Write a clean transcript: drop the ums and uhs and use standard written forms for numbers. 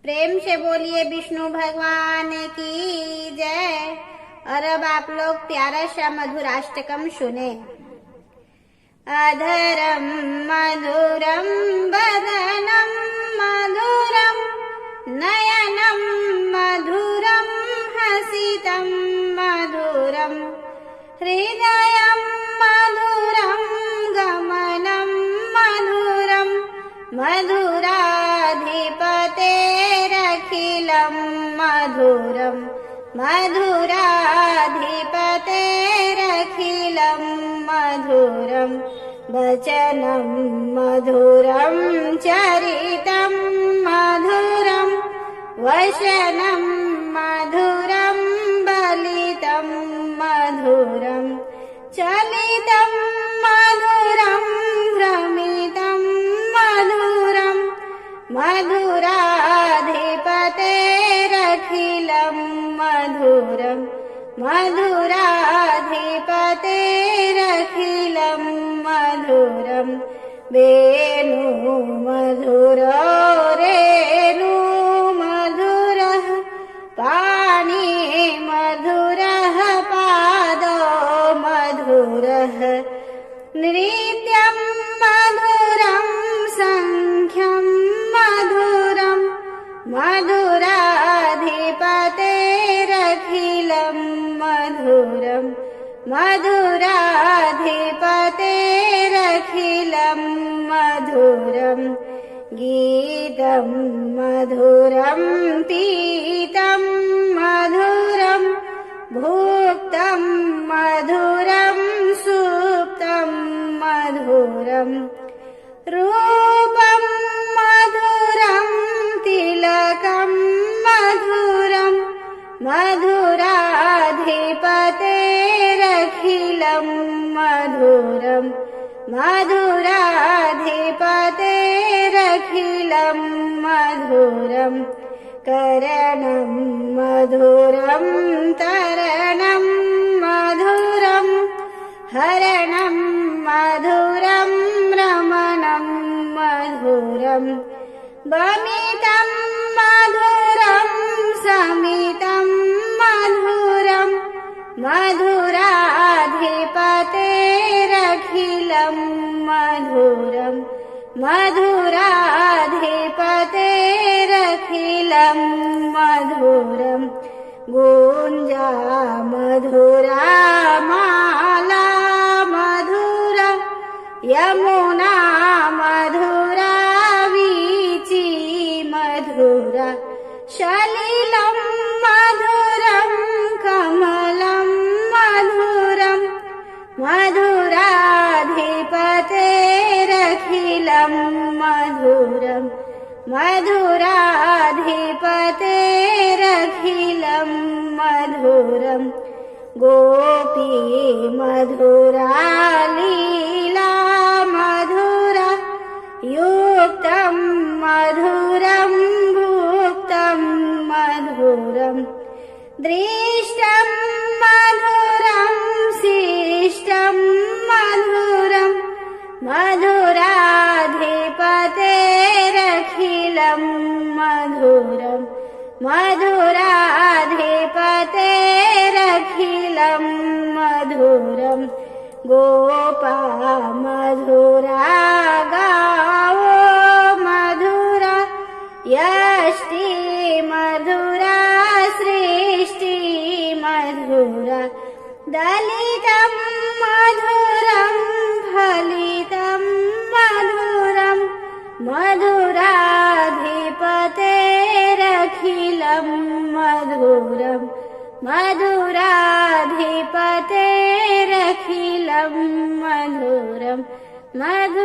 प्रेम से बोलिए विष्णु भगवान की जय। और अब आप लोग प्यारा सा मधुराष्टकम सुने। अधरम मधुरम वदनम मधुरम नयनम मधुरम हसितम मधुरम हृदयम मधुरम गमनम मधुरम मधुराधिपतेरखिलं मधुरम मधुराधिपतेरखिलं मधुरम वचनं मधुरं चरितं मधुरं वचनं मधुरं बलितं मधुरं चलितं मधुरं भ्रमितं मधुरं मधुराधिपतेरखिलं मधुरं मधुराधिपतेरखिलं मधुरं वेणु मधुरो रेणु मधुरः पाणि मधुरः पादो मधुरः नृत्यं मधुरं सङ्ख्यं मधुरं मधुराधिपतेरखिलं मधुरं मधुराधिपतेरखिलं मधुरं गीतं मधुरं पीतं मधुरं भुक्तं मधुरं सुप्तं मधुरं रूपं मधुरं तिलकं मधुरं मधुराधिपतेरखिलं मधुरं मधुराधिपतेरखिलं मधुरं करणं मधुरं तरणं मधुरं हरणं मधुरं रमणं मधुरं वमितं मधुरं समितं मधुरं मधुराधिपतेरखिलं मधुरं मधुराधिपतेरखिलं मधुरं गुञ्जा मधुरा माला मधुरा यमुना मधुरा वीची मधुरा सलिलं मधुरं कमलं मधुरं मधुराधिपतेरखिलं मधुरं मधुराधिपतेरखिलं मधुरं गोपी मधुरा लीला मधुरा युक्तं मधुरं भुक्तं मधुरं दृष्टं मधुरं शिष्टं मधुरं मधुराधिपतेरखिलं मधुरं मधुराधिपतेरखिलं मधुरं गोपा मधुरा गावो मधुरा यष्टि मधुरा सृष्टि मधुरा दलितं मधुरं फलितं मधुरं मधुराधिपतेरखिलं मधुरं मधुराधिपतेरखिलं मधुरं मधुराधिपते